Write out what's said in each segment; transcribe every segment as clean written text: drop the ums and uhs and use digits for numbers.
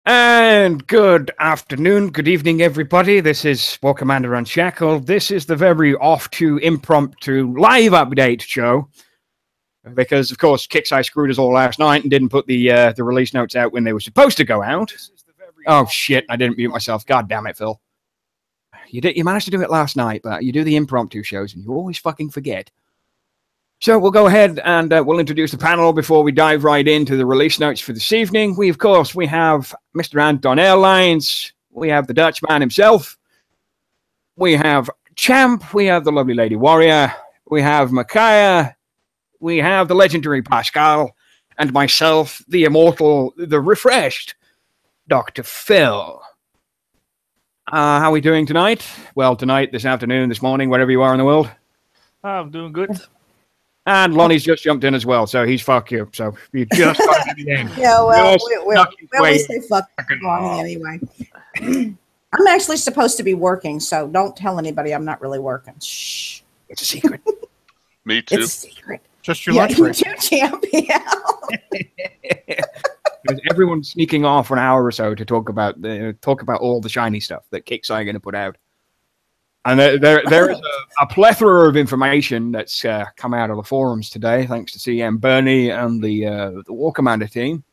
And good afternoon, good evening, everybody. This is War Commander Unshackled. This is the very off-to impromptu live update show. Because, of course, Kixeye screwed us all last night and didn't put the release notes out when they were supposed to go out. Oh, shit, I didn't mute myself. God damn it, Phil. You managed to do it last night, but you do the impromptu shows and you always fucking forget. So we'll go ahead and we'll introduce the panel before we dive right into the release notes for this evening. We have Mr. Anton Airlines. We have the Dutchman himself. We have Champ. We have the lovely Lady Warrior. We have Micaiah. We have the legendary Pascal. And myself, the immortal, the refreshed Dr. Phil. How are we doing tonight? Well, tonight, this afternoon, this morning, wherever you are in the world. I'm doing good. And Lonnie's just jumped in as well, so he's fuck you. So you just got to be in. Yeah, well, we say fuck Lonnie anyway. I'm actually supposed to be working, so don't tell anybody I'm not really working. Shh. It's a secret. Me too. It's a secret. Just your lunch break. You too, Champ. Yeah. Everyone's sneaking off for an hour or so to talk about all the shiny stuff that Kixeye are going to put out. And there is a plethora of information that's come out of the forums today, thanks to CM Bernie and the War Commander team.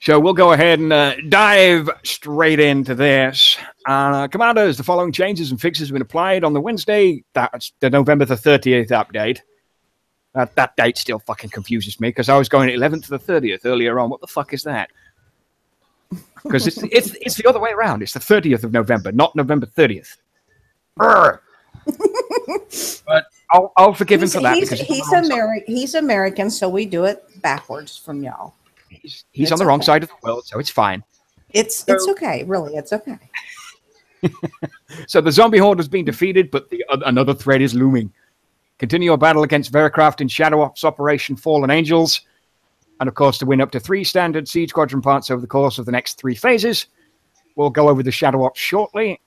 So we'll go ahead and dive straight into this. Commanders, the following changes and fixes have been applied on the Wednesday. That's the November the 30th update. That date still fucking confuses me because I was going 11th to the 30th earlier on. What the fuck is that? Because it's the other way around. It's the 30th of November, not November 30th. But I'll forgive him for that. He's American, so we do it backwards from y'all. He's on the wrong side of the world, so it's fine. It's okay, really. It's okay. So the zombie horde has been defeated, but another threat is looming. Continue your battle against Veracraft in Shoutouts Operation Fallen Angels. And, of course, to win up to 3 standard Siege Quadrant parts over the course of the next 3 phases. We'll go over the Shoutouts shortly.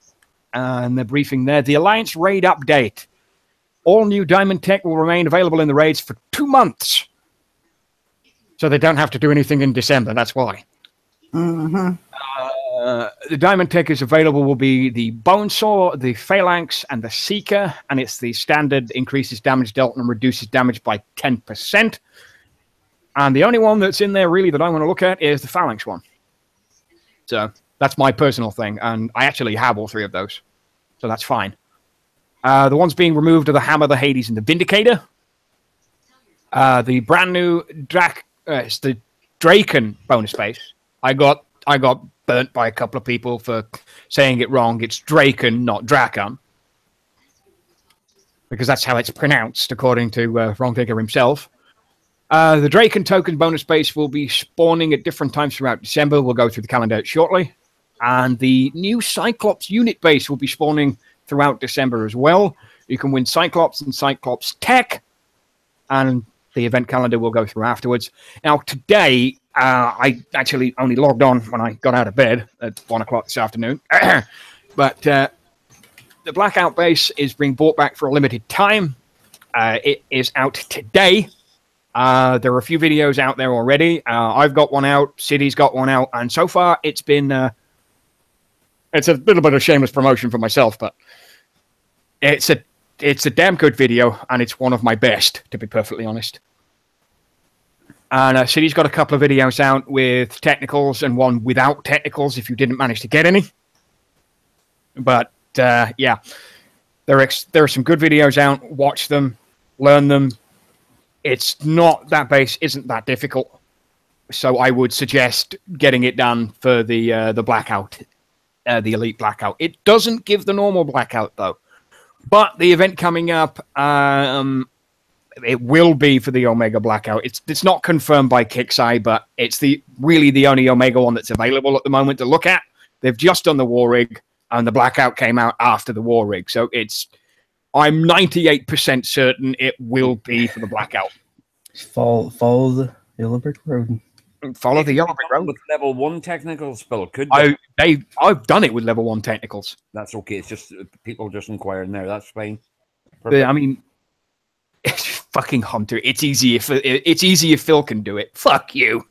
And the briefing there. The Alliance Raid Update. All new Diamond Tech will remain available in the raids for 2 months. So they don't have to do anything in December. That's why. Mm-hmm. The Diamond Tech is available will be the Bonesaw, the Phalanx, and the Seeker. And it's the standard increases damage dealt and reduces damage by 10%. And the only one that's in there really that I want to look at is the Phalanx one. So that's my personal thing. And I actually have all 3 of those. So that's fine. The ones being removed are the Hammer, the Hades, and the Vindicator. The brand new it's the Drakon bonus base. I got burnt by a couple of people for saying it wrong. It's Drakon, not Drakon. Because that's how it's pronounced, according to Wrongdigger himself. The Drakon token bonus base will be spawning at different times throughout December. We'll go through the calendar shortly. And the new Cyclops unit base will be spawning throughout December as well. You can win Cyclops and Cyclops Tech. And the event calendar will go through afterwards. Now, today, I actually only logged on when I got out of bed at 1 o'clock this afternoon. But the Blackout base is being brought back for a limited time. It is out today. There are a few videos out there already. I've got one out. City's got one out. And so far, it's been... it's a little bit of shameless promotion for myself, but it's a damn good video, and it's one of my best, to be perfectly honest. And City's got a couple of videos out with technicals and one without technicals if you didn't manage to get any. But, yeah. There are some good videos out. Watch them. Learn them. It's not, that base isn't that difficult. So I would suggest getting it done for the Blackout, the Elite Blackout. It doesn't give the normal Blackout, though. But the event coming up, it will be for the Omega Blackout. It's not confirmed by Kixeye, but it's really the only Omega one that's available at the moment to look at. They've just done the War Rig, and the Blackout came out after the War Rig. So I'm 98% certain it will be for the Blackout. Follow the Yellow Brick Road. Follow the Yellow Brick Road. With level 1 technicals, Bill. I've done it with level 1 technicals. That's okay. It's just people just inquiring there. That's fine. I mean, it's fucking Hunter. It's easy if Phil can do it. Fuck you.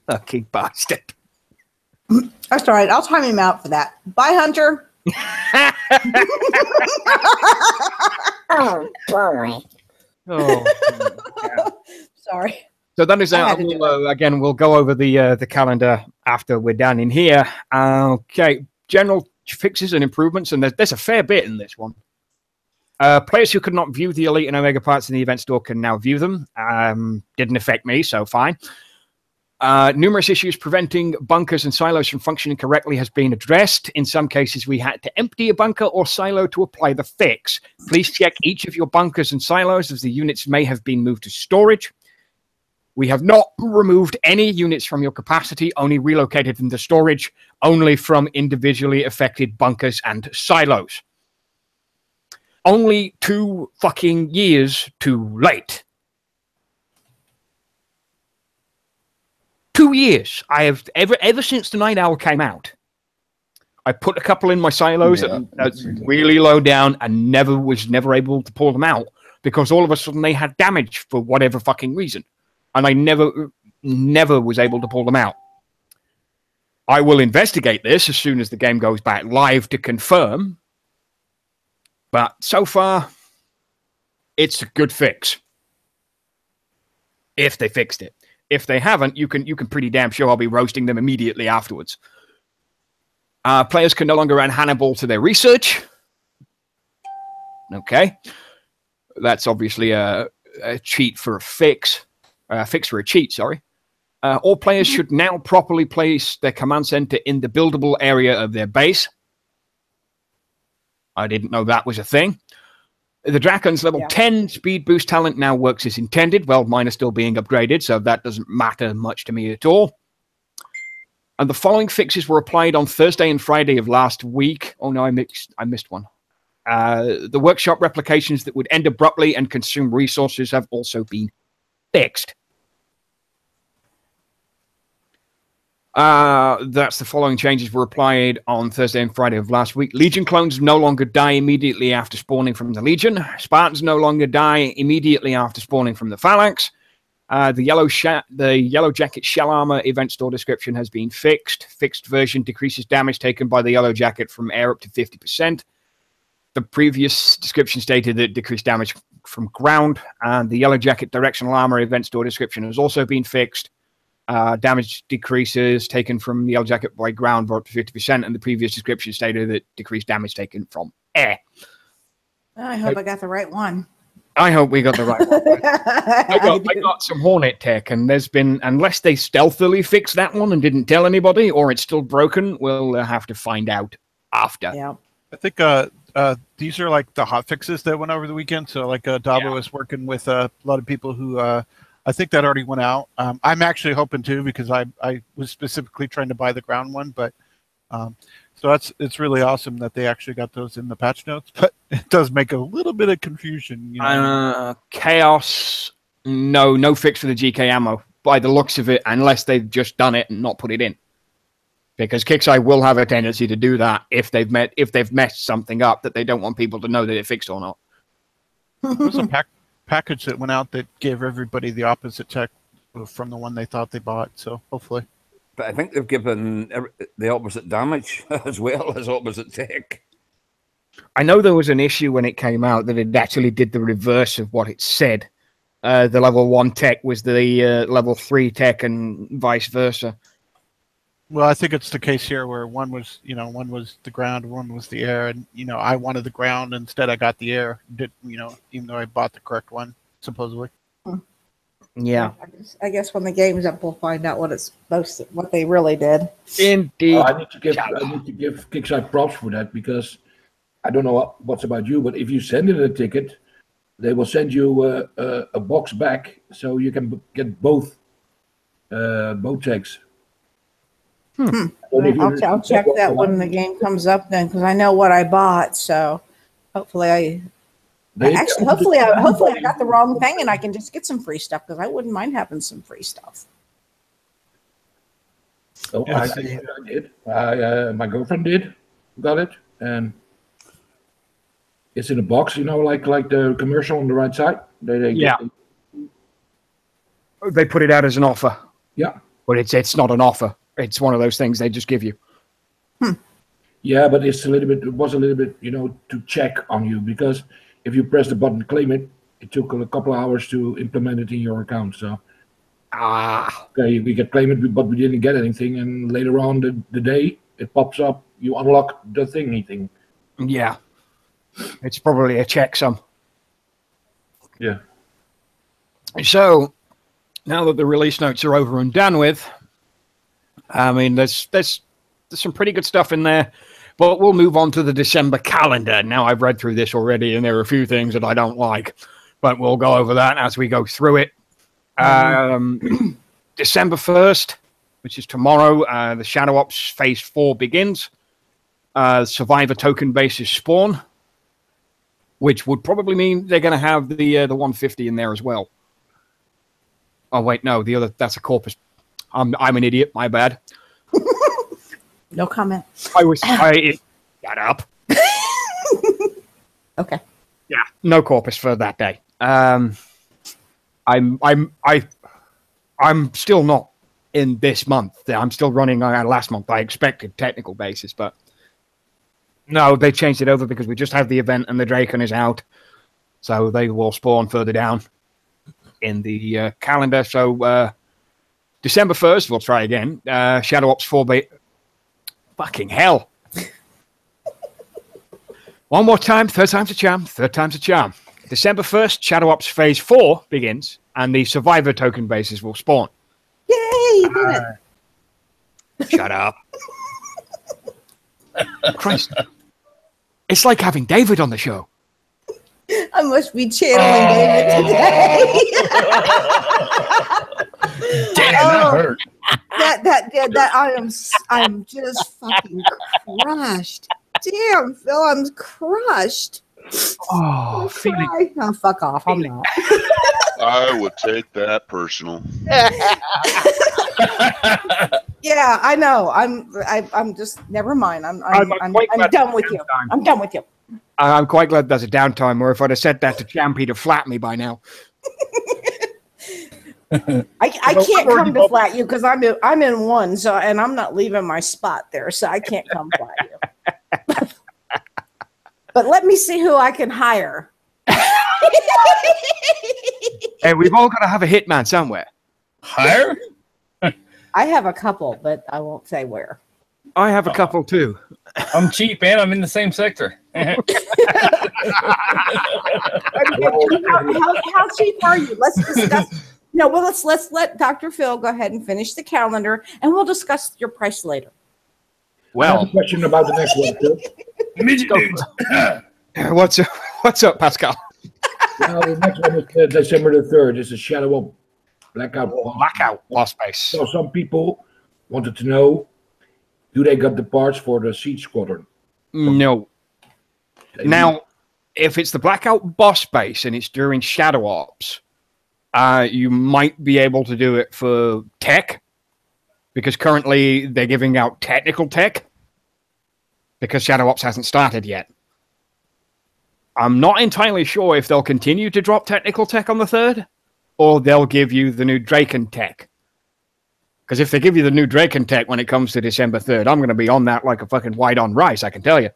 Lucky bastard. That's all right. I'll time him out for that. Bye, Hunter. Oh, boy. Oh, yeah. Sorry. So that is out. Again, we'll go over the calendar after we're done in here. Okay, general fixes and improvements, and there's a fair bit in this one. Players who could not view the Elite and Omega parts in the event store can now view them. Didn't affect me, so fine. Numerous issues preventing bunkers and silos from functioning correctly has been addressed. In some cases, we had to empty a bunker or silo to apply the fix. Please check each of your bunkers and silos, as the units may have been moved to storage. We have not removed any units from your capacity, only relocated them to storage, only from individually affected bunkers and silos. Only 2 fucking years too late. 2 years. I have ever since the Night Owl came out. I put a couple in my silos that's really low down and was never able to pull them out because all of a sudden they had damage for whatever fucking reason. And I never was able to pull them out. I will investigate this as soon as the game goes back live to confirm. But so far, it's a good fix. If they fixed it. If they haven't, you can pretty damn sure I'll be roasting them immediately afterwards. Players can no longer add Hannibal to their research. Okay. That's obviously a cheat for a fix. Fix for a cheat, sorry. All players should now properly place their command center in the buildable area of their base. I didn't know that was a thing. The Drakon's level 10 speed boost talent now works as intended. Well, mine is still being upgraded, so that doesn't matter much to me at all. And the following fixes were applied on Thursday and Friday of last week. Oh no, I missed one. The workshop replications that would end abruptly and consume resources have also been fixed. That's the following changes were applied on Thursday and Friday of last week. Legion clones no longer die immediately after spawning from the Legion. Spartans no longer die immediately after spawning from the Phalanx. The Yellow Jacket Shell Armor event store description has been fixed. Fixed version decreases damage taken by the Yellow Jacket from air up to 50%. The previous description stated that it decreased damage from ground. And the Yellow Jacket Directional Armor event store description has also been fixed. Damage decreases taken from the Yellow Jacket by ground by up to 50%, and the previous description stated that decreased damage taken from air. I hope I got the right one. I hope we got the right one. I got some Hornet tech, and there's been, unless they stealthily fixed that one and didn't tell anybody, or it's still broken, we'll have to find out after. Yeah. I think these are like the hot fixes that went over the weekend. So like Dabo is working with a lot of people who I think that already went out. I'm actually hoping to because I was specifically trying to buy the ground one, but so it's really awesome that they actually got those in the patch notes. But it does make a little bit of confusion. You know? Chaos, no fix for the GK ammo by the looks of it, unless they've just done it and not put it in. Because Kixeye will have a tendency to do that if they've messed something up that they don't want people to know that it fixed or not. There's a package that went out that gave everybody the opposite tech from the one they thought they bought, so hopefully. But I think they've given the opposite damage as well as opposite tech. I know there was an issue when it came out that it actually did the reverse of what it said. The level 1 tech was the level 3 tech and vice versa. Well, I think it's the case here where one was the ground, one was the air, and I wanted the ground, instead I got the air. Even though I bought the correct one, supposedly. Yeah. I guess when the game's up, we'll find out what they really did. Indeed. I need to give Kixeye props for that, because I don't know what's about you, but if you send in a ticket, they will send you a box back so you can get both tags. I'll check that when the game comes up then, because I know what I bought. So hopefully I got the wrong thing and I can just get some free stuff, because I wouldn't mind having some free stuff. Oh, yeah, I did. My girlfriend got it, and it's in a box. Like the commercial on the right side. They put it out as an offer. Yeah. But it's not an offer. It's one of those things they just give you. Yeah, but it was a little bit, to check on you, because if you press the button to claim it, it took a couple of hours to implement it in your account. So, okay, we could claim it, but we didn't get anything. And later on the day, it pops up, you unlock the thingy. Yeah. It's probably a checksum. Yeah. So, now that the release notes are over and done with, I mean, there's some pretty good stuff in there. But we'll move on to the December calendar. Now, I've read through this already, and there are a few things that I don't like. But we'll go over that as we go through it. December 1st, which is tomorrow, the Shadow Ops Phase 4 begins. Survivor token bases spawn, which would probably mean they're going to have the 150 in there as well. Oh, wait, no, that's a Corpus. I'm an idiot, my bad. No comment. Shut up. Okay. Yeah, no Corpus for that day. I'm still not in this month. I'm still running last month. I expected technical basis, but no, they changed it over because we just have the event and the Drakon is out, so they will spawn further down in the calendar. So December 1st, we'll try again. Shadow Ops 4 fucking hell. One more time, third time's a charm, December 1st, Shadow Ops Phase 4 begins, and the Survivor token bases will spawn. Yay, you did it. Shut up. Christ. It's like having David on the show. I must be channeling David today. Damn, that hurt. I'm just fucking crushed. Damn, Phil, I'm crushed. Oh, feeling. No, fuck off. I'm not. I would take that personal. Yeah, I know. I'm just never mind. I'm done with you. I'm done with you. I'm quite glad there's a downtime, or if I'd have said that to Champ, he'd have flat me by now. I can't come to flat you because I'm in one, so and I'm not leaving my spot there, so I can't come flat you. But let me see who I can hire. Hey, we've all got to have a hitman somewhere. Hire? I have a couple, but I won't say where. I have a couple too. I'm cheap, and I'm in the same sector. How cheap are you? Let's discuss. No, well, let's let Dr. Phil go ahead and finish the calendar, and we'll discuss your price later. Well, I have a question about the next one, Phil. What's up, Pascal? Well, the next one is December the 3rd. It's a Shadow of Blackout. Blackout lost space. So some people wanted to know, do they got the parts for the Siege Squadron? No. Now, if it's the Blackout boss base and it's during Shadow Ops, you might be able to do it for tech, because currently they're giving out technical tech, because Shadow Ops hasn't started yet. I'm not entirely sure if they'll continue to drop technical tech on the 3rd, or they'll give you the new Drakon tech. Because if they give you the new Drakon tech when it comes to December 3rd, I'm going to be on that like a fucking white on rice, I can tell you.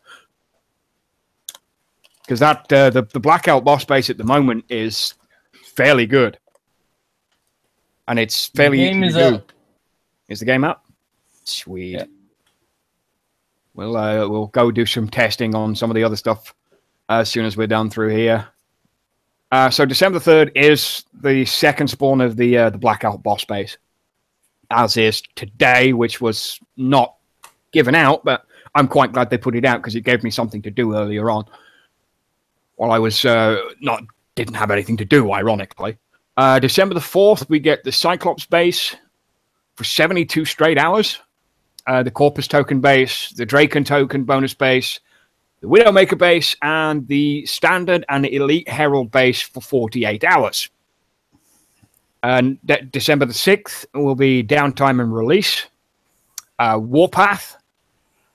Because that the Blackout boss base at the moment is fairly good. And it's fairly easy to do. Is the game up? Sweet. Yeah. We'll go do some testing on some of the other stuff as soon as we're done through here. So December 3rd is the second spawn of the Blackout boss base. As is today, which was not given out, but I'm quite glad they put it out because it gave me something to do earlier on. While I was didn't have anything to do, ironically. December the 4th, we get the Cyclops base for 72 straight hours. The Corpus token base, the Drakon token bonus base, the Widowmaker base, and the Standard and Elite Herald base for 48 hours. And December the 6th will be downtime and release. Warpath.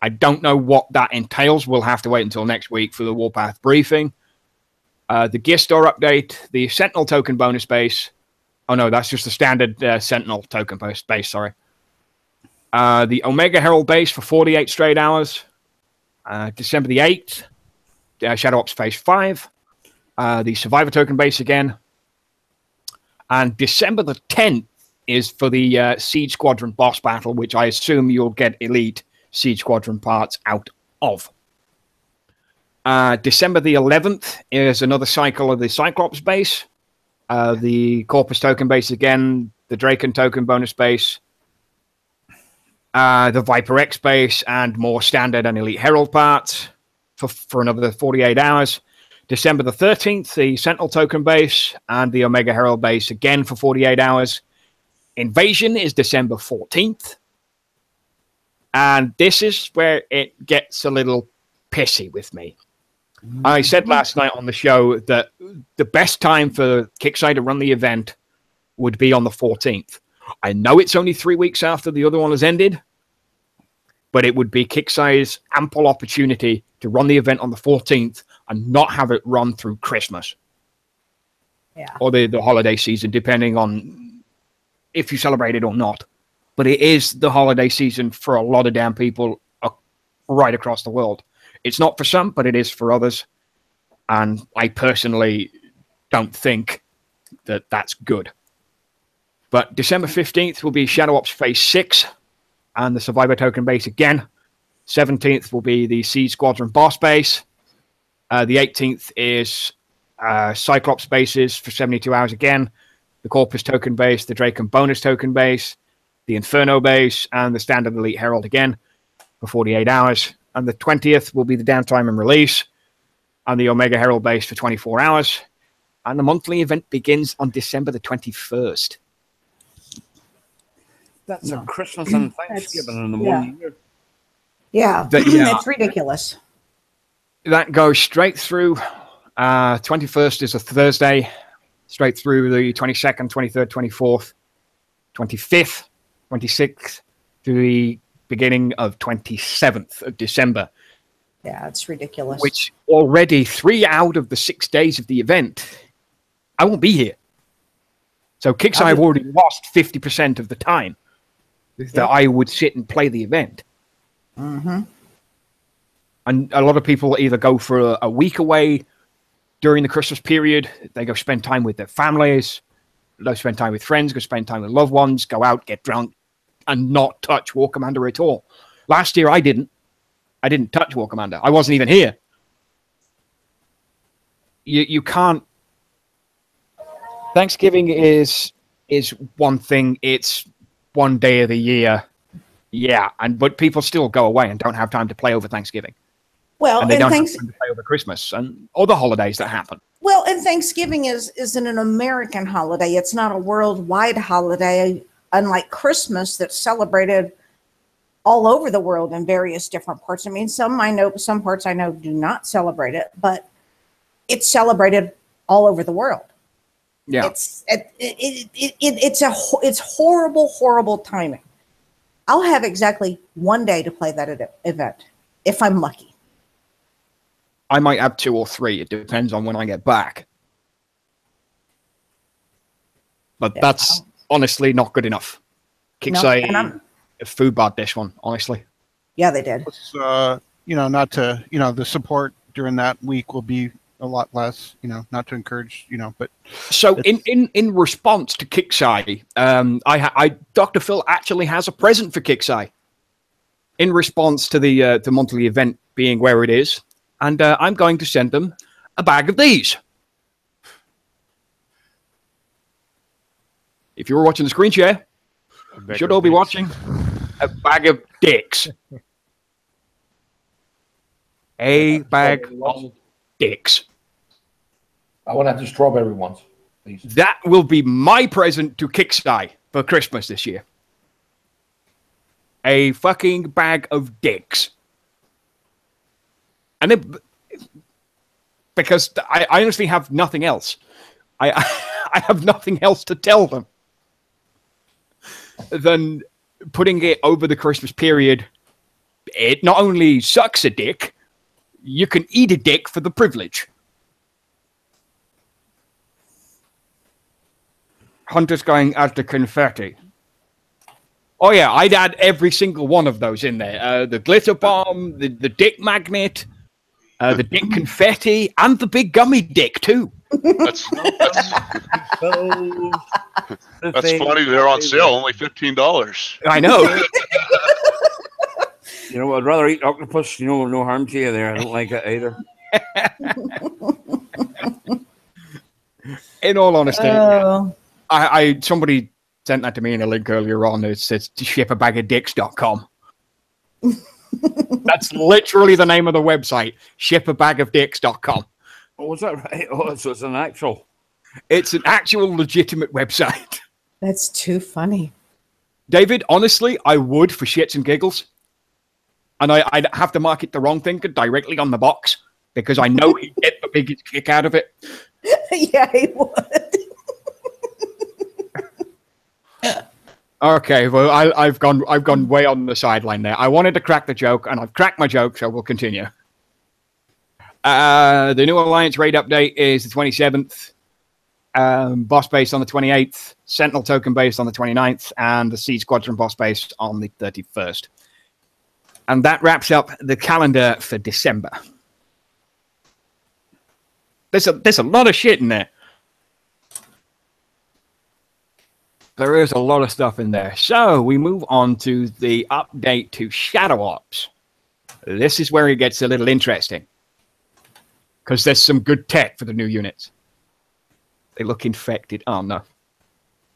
I don't know what that entails. We'll have to wait until next week for the Warpath briefing. The Gear Store update, the Sentinel token bonus base, Oh no, that's just the standard Sentinel token base. Sorry. The Omega Herald base for 48 straight hours. December the 8th, Shadow Ops Phase 5. The Survivor token base again. And December the 10th is for the Siege Squadron boss battle, which I assume you'll get elite Siege Squadron parts out of. December the 11th is another cycle of the Cyclops base. The Corpus token base again, the Drakon token bonus base, the Viper X base, and more standard and elite Herald parts for another 48 hours. December the 13th, the Sentinel token base and the Omega Herald base again for 48 hours. Invasion is December 14th. And this is where it gets a little pissy with me. I said last night on the show that the best time for Kixeye to run the event would be on the 14th. I know it's only 3 weeks after the other one has ended, but it would be Kixeye's ample opportunity to run the event on the 14th and not have it run through Christmas. Yeah. Or the holiday season, depending on if you celebrate it or not. But it is the holiday season for a lot of damn people right across the world. It's not for some, but it is for others. And I personally don't think that that's good. But December 15th will be Shadow Ops Phase 6 and the Survivor token base again. 17th will be the Siege Squadron boss base. The 18th is Cyclops bases for 72 hours again. The Corpus token base, the Drakon bonus token base, the Inferno base, and the Standard Elite Herald again for 48 hours. And the 20th will be the downtime and release, and the Omega Herald base for 24 hours. And the monthly event begins on December the 21st. That's a Christmas and Thanksgiving in the one year. Yeah, it's ridiculous. That goes straight through. 21st is a Thursday, straight through the 22nd, 23rd, 24th, 25th, 26th, to the beginning of 27th of December. Yeah, it's ridiculous. Which already 3 out of the 6 days of the event, I won't be here. So Kixeye have already lost 50% of the time that I would sit and play the event. Mm-hmm. And a lot of people either go for a week away during the Christmas period. They go spend time with their families. They spend time with friends, go spend time with loved ones, go out, get drunk, and not touch War Commander at all. Last year, I didn't touch War Commander. I wasn't even here. You can't. Thanksgiving is one thing. It's one day of the year. Yeah, but people still go away and don't have time to play over Thanksgiving. Well, and they don't have time to play over Christmas and other holidays that happen. Well, and Thanksgiving isn't an American holiday. It's not a worldwide holiday, unlike Christmas that's celebrated all over the world in various different parts. I mean, some parts I know do not celebrate it, but it's celebrated all over the world. Yeah, it's horrible timing. I'll have exactly 1 day to play that event if I'm lucky. I might have 2 or 3. It depends on when I get back. But that's honestly not good enough. Kixeye food bought this one, honestly. Yeah, they did. The support during that week will be a lot less, not to encourage, but. So in response to Kixeye, Dr. Phil actually has a present for Kixeye in response to the monthly event being where it is. And I'm going to send them a bag of these. If you were watching the screen share, you should all be watching a bag of dicks. A bag of dicks. I want to have the strawberry ones, please. That will be my present to Kixeye for Christmas this year. A fucking bag of dicks. And then, because I honestly have nothing else. I have nothing else to tell them than putting it over the Christmas period. It not only sucks a dick, you can eat a dick for the privilege. Hunter's going as the confetti. Oh yeah, I'd add every single one of those in there. The glitter bomb, the dick magnet, the dick confetti, and the big gummy dick too. That's funny. They're on sale, only $15. I know. You know, I'd rather eat octopus. You know, no harm to you there. I don't like it either. In all honesty, I somebody sent that to me in a link earlier on. It says to shipabagofdicks.com. That's literally the name of the website, shipabagofdicks.com. Oh, was that right? Oh, so it's an actual. It's an actual legitimate website. That's too funny. David, honestly, I would for shits and giggles. And I'd have to market the wrong thinker directly on the box because I know he'd get the biggest kick out of it. Yeah, he would. Okay, well, I've gone way on the sideline there. I wanted to crack the joke, and I've cracked my joke, so we'll continue. The new Alliance raid update is the 27th. Boss base on the 28th. Sentinel token base on the 29th. And the Siege Quadrant boss base on the 31st. And that wraps up the calendar for December. There's a lot of shit in there. There is a lot of stuff in there. So we move on to the update to Shadow Ops. This is where it gets a little interesting. Because there's some good tech for the new units. They look infected. Oh, no.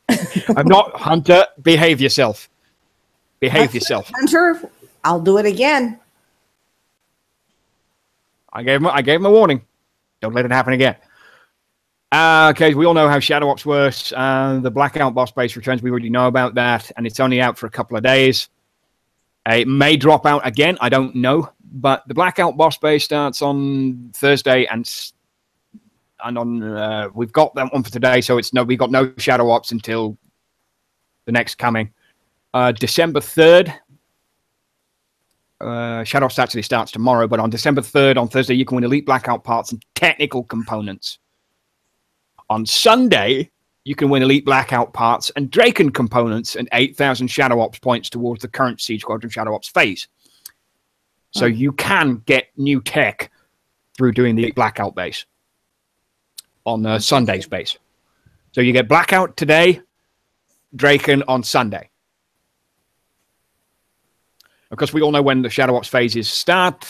I'm not... Hunter, behave yourself. Behave yourself. Hunter, I'll do it again. I gave him a warning. Don't let it happen again. Okay, we all know how Shadow Ops works. The Blackout boss base returns. We already know about that, and it's only out for a couple of days. It may drop out again. I don't know, but the Blackout boss base starts on Thursday, and on we've got that one for today. So we've got no Shadow Ops until the next coming December 3rd. Shadow Ops actually starts tomorrow, but on December 3rd, on Thursday, you can win Elite Blackout parts and technical components. On Sunday, you can win Elite Blackout parts and Drakon components and 8,000 Shadow Ops points towards the current Siege Quadrant Shadow Ops phase. So you can get new tech through doing the Elite Blackout base on Sunday's base. So you get Blackout today, Drakon on Sunday. Of course, we all know when the Shadow Ops phases start.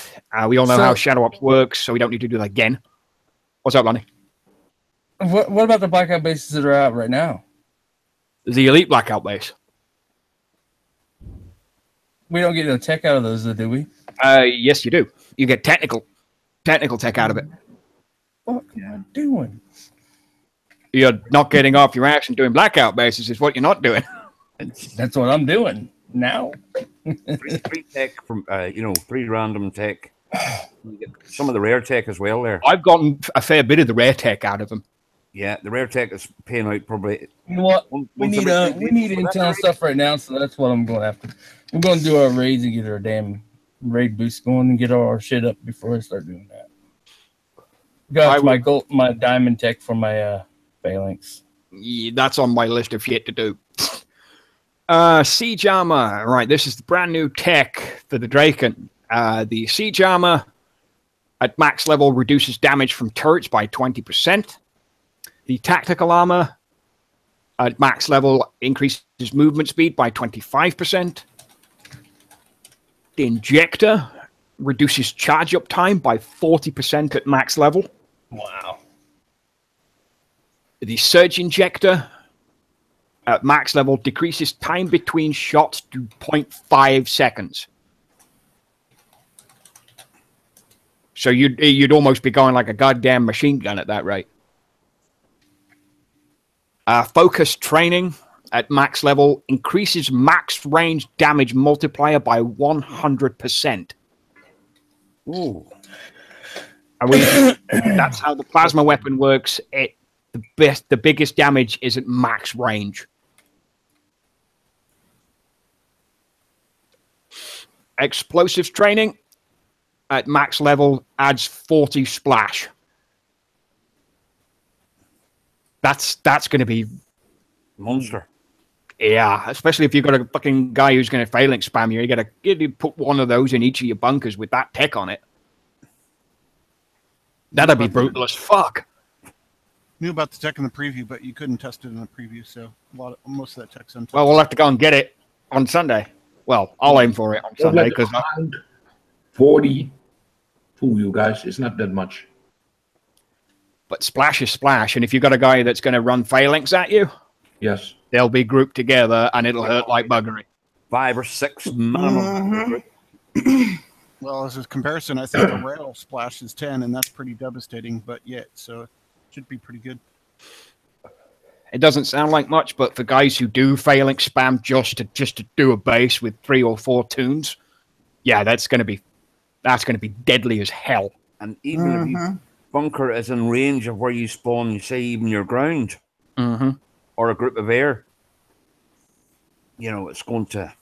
We all know how Shadow Ops works, so we don't need to do that again. What's up, Lonnie? What about the Blackout bases that are out right now? The Elite Blackout base. We don't get no tech out of those, though, do we? Yes, you do. You get technical tech out of it. What am I doing? You're not getting off your ass and doing Blackout bases is what you're not doing. That's what I'm doing now. Free tech from, free random tech. You get some of the rare tech as well there. I've gotten a fair bit of the rare tech out of them. Yeah, the rare tech is paying out probably. You know what? We need intel stuff right now, so that's what I'm going after. I'm going to do our raids and get our damn raid boost going and get all our shit up before I start doing that. Got my diamond tech for my phalanx. Yeah, that's on my list of shit to do. Siege armor. Right, this is the brand new tech for the Drakon. The siege armor at max level reduces damage from turrets by 20%. The tactical armor at max level increases movement speed by 25%. The injector reduces charge up time by 40% at max level. Wow. The surge injector at max level decreases time between shots to 0.5 seconds. So you'd almost be going like a goddamn machine gun at that rate. Focus training at max level increases max range damage multiplier by 100%. Ooh. That's how the plasma weapon works. The biggest damage is at max range. Explosives training at max level adds 40 splash. That's going to be monster. Yeah, especially if you've got a fucking guy who's going to phalanx spam you. You put one of those in each of your bunkers with that tech on it. That'd be brutal as fuck. Knew about the tech in the preview, but you couldn't test it in the preview, so most of that tech's untested. Well, we'll have to go and get it on Sunday. Well, I'll aim for it on Sunday because 40. Fool you guys, it's not that much. But splash is splash, and if you've got a guy that's going to run phalanx at you, yes, they'll be grouped together, and it'll hurt like buggery. 5 or 6 minimum. Well, as a comparison, I think the rail splash is 10, and that's pretty devastating. But yet, so it should be pretty good. It doesn't sound like much, but for guys who do phalanx spam just to do a base with 3 or 4 tunes, yeah, that's going to be deadly as hell. And even if your bunker is in range of where you spawn, you say even your ground or a group of air, it's going to.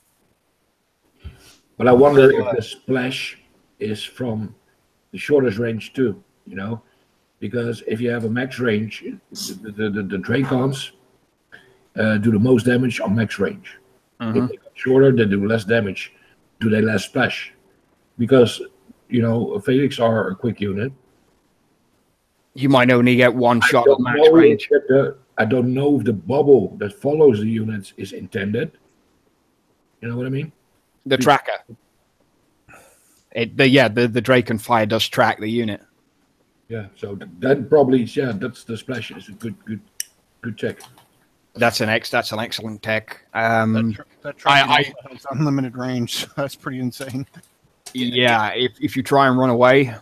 But I wonder if the splash is from the shortest range too, because if you have a max range, the Drakons do the most damage on max range. If they go shorter, they do less damage. Do they less splash? Because, Phalanx are a quick unit. You might only get one shot at max range. I don't know if the bubble that follows the units is intended. You know what I mean? The tracker. The Drakon fire does track the unit. Yeah, so that probably that's the splash. It's a good check. That's an excellent tech. That tracker has unlimited range. That's pretty insane. Yeah, if you try and run away,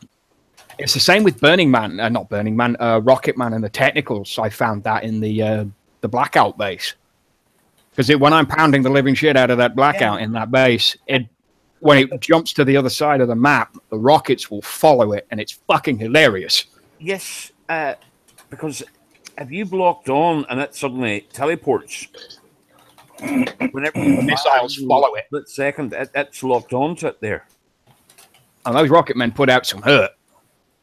it's the same with Rocket Man and the technicals. I found that in the Blackout base. Because when I'm pounding the living shit out of that Blackout in that base, when it jumps to the other side of the map, the rockets will follow it, and it's fucking hilarious. Yes, because if you blocked on and it suddenly teleports, whenever missiles follow it. Split second, it's locked onto it there. And those rocket men put out some hurt.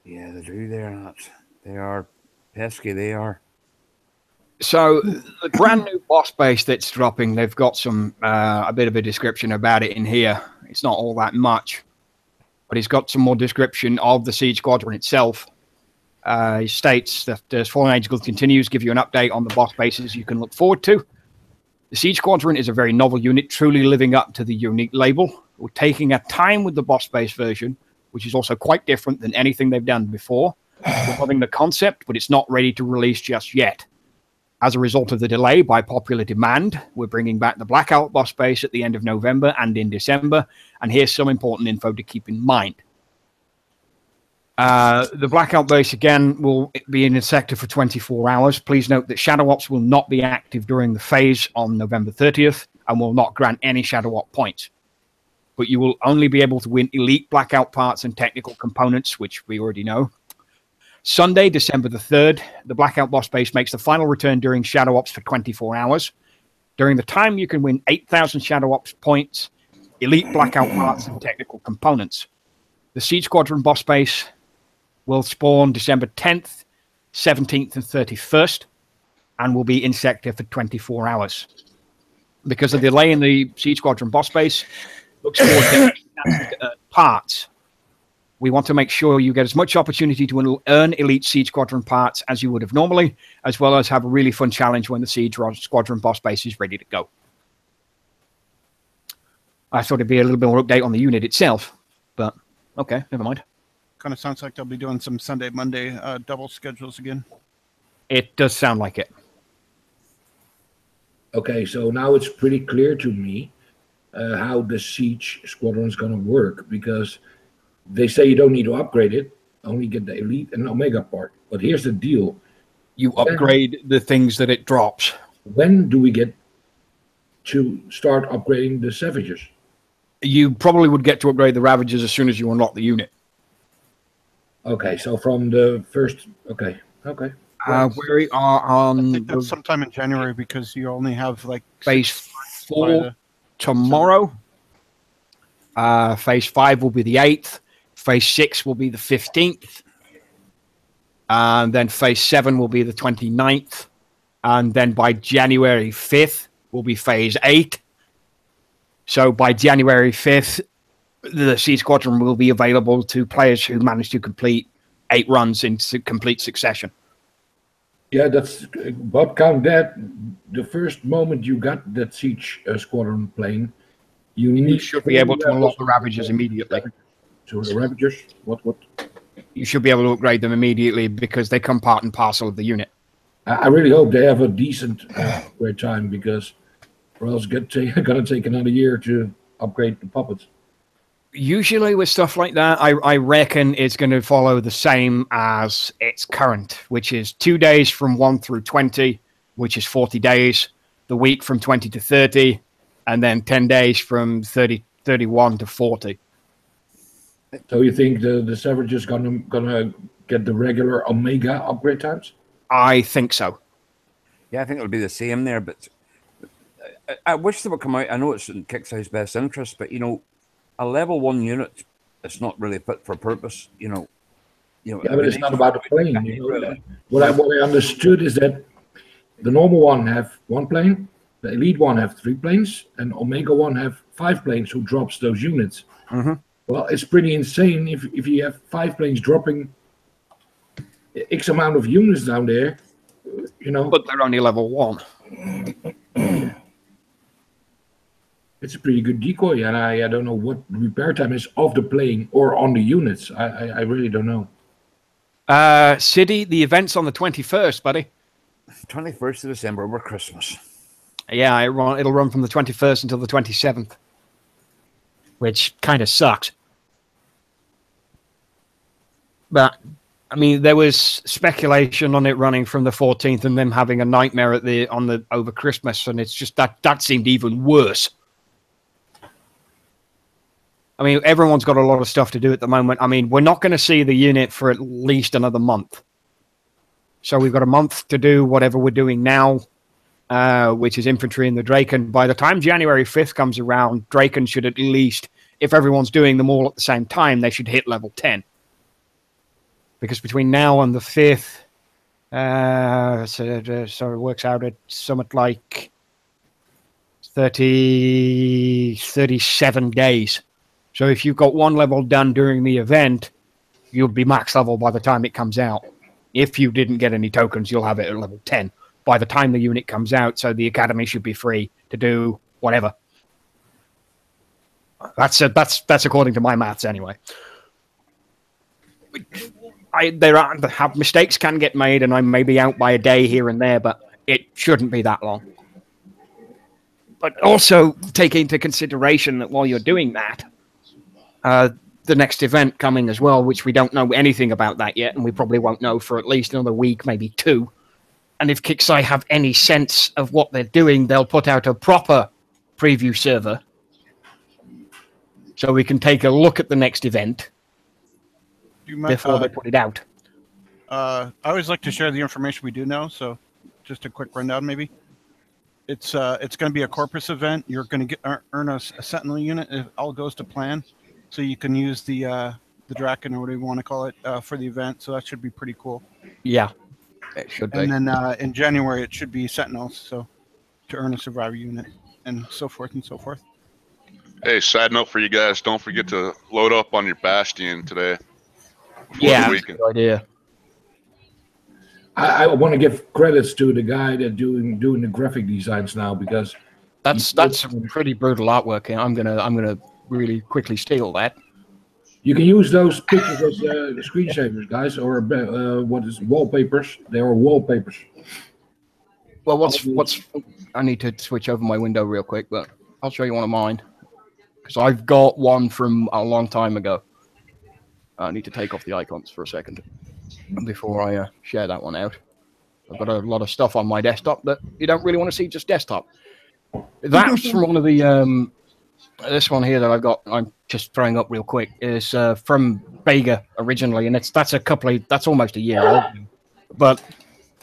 Yeah, they do. They are pesky. They are. So the brand new boss base that's dropping, they've got a bit of a description about it in here. It's not all that much, but it's got some more description of the Siege Quadrant itself. He states that as Fallen Angel continues, give you an update on the boss bases you can look forward to. The Siege Quadrant is a very novel unit, truly living up to the unique label. We're taking our time with the boss base version, which is also quite different than anything they've done before. We're loving the concept, but it's not ready to release just yet. As a result of the delay by popular demand, we're bringing back the Blackout boss base at the end of November and in December, and here's some important info to keep in mind. The Blackout base, again, will be in a sector for 24 hours. Please note that Shadow Ops will not be active during the phase on November 30th and will not grant any Shadow Op points. But you will only be able to win elite Blackout parts and technical components, which we already know. Sunday, December the 3rd, the Blackout boss base makes the final return during Shadow Ops for 24 hours. During the time, you can win 8,000 Shadow Ops points, elite Blackout parts, and technical components. The Siege Squadron boss base will spawn December 10th, 17th, and 31st, and will be in sector for 24 hours. Because of the delay in the Siege Squadron boss base, looks forward to parts. We want to make sure you get as much opportunity to earn elite Siege Squadron parts as you would have normally, as well as have a really fun challenge when the Siege Squadron boss base is ready to go. I thought it'd be a little bit more update on the unit itself, but okay, never mind. Kind of sounds like they'll be doing some Sunday, Monday double schedules again. It does sound like it. Okay, so now it's pretty clear to me how the Siege Squadron is going to work, because they say you don't need to upgrade it, only get the Elite and Omega part. But here's the deal. You upgrade the things that it drops. When do we get to start upgrading the Savages? You probably would get to upgrade the Ravagers as soon as you unlock the unit. Okay, so from the first... Okay. We are on... I think that's sometime in January, because you only have like... Phase 4 tomorrow. Phase 5 will be the 8th. Phase 6 will be the 15th. And then Phase 7 will be the 29th. And then by January 5th will be phase 8. So by January 5th, the C Squadron will be available to players who manage to complete 8 runs in complete succession. Yeah, that's Bob. Count that. The first moment you got that Siege Squadron plane, you should be able to unlock the Ravagers immediately. So the Ravagers, what? You should be able to upgrade them immediately because they come part and parcel of the unit. I really hope they have a decent upgrade time, because or else gonna take another year to upgrade the puppets. Usually with stuff like that, I reckon it's going to follow the same as its current, which is 2 days from 1 through 20, which is 40 days, the week from 20 to 30, and then 10 days from 31 to 40. So you think the Savage is gonna get the regular Omega upgrade times? I think so. Yeah, I think it'll be the same there, but I wish they would come out. I know it's in Kixeye's best interest, but a level 1 unit, it's not really fit for purpose. Yeah, but it's not about the plane. What I understood is that the normal one have 1 plane, the elite one have 3 planes, and Omega 1 have 5 planes who drops those units. Mm-hmm. Well, it's pretty insane if you have 5 planes dropping X amount of units down there, But they're only level 1. It's a pretty good decoy, and I don't know what repair time is of the plane or on the units. I really don't know. City, the event's on the 21st, buddy. 21st of December, over Christmas. Yeah, it'll run from the 21st until the 27th, which kind of sucks. But I mean, there was speculation on it running from the 14th and them having a nightmare over Christmas, and it's just that seemed even worse. I mean, everyone's got a lot of stuff to do at the moment. I mean, we're not going to see the unit for at least another month. So we've got a month to do whatever we're doing now, which is infantry and the Drakon. By the time January 5th comes around, Drakon should at least, if everyone's doing them all at the same time, they should hit level 10. Because between now and the 5th, so it works out at something like 37 days. So if you've got 1 level done during the event, you'll be max level by the time it comes out. If you didn't get any tokens, you'll have it at level 10 by the time the unit comes out. So the academy should be free to do whatever. That's according to my maths anyway. Mistakes can get made, and I may be out by a day here and there, but it shouldn't be that long. But also take into consideration that while you're doing that, the next event coming as well, which we don't know anything about that yet, and we probably won't know for at least another week, maybe 2. And if Kixeye have any sense of what they're doing, they'll put out a proper preview server so we can take a look at the next event before they put it out. I always like to share the information we do know, so just a quick rundown maybe. It's going to be a Corpus event. You're going to earn a Sentinel unit if all goes to plan. So you can use the Drakon, or whatever you want to call it, for the event. So that should be pretty cool. Yeah, it should be. And then in January, it should be Sentinels, so to earn a Survivor unit, and so forth and so forth. Hey, side note for you guys, don't forget to load up on your Bastion today. Yeah, that's a good idea. I want to give credits to the guy that doing the graphic designs now, because that's pretty brutal artwork. I'm gonna really quickly steal that. You can use those pictures as screensavers, guys, or what is wallpapers? They are wallpapers. Well, what's? I need to switch over my window real quick, but I'll show you one of mine because I've got one from a long time ago. I need to take off the icons for a second before I share that one out. I've got a lot of stuff on my desktop that you don't really want to see just desktop. That's from one of the this one here that I've got. I'm just throwing up real quick. Is from Bega originally, and that's almost a year old. But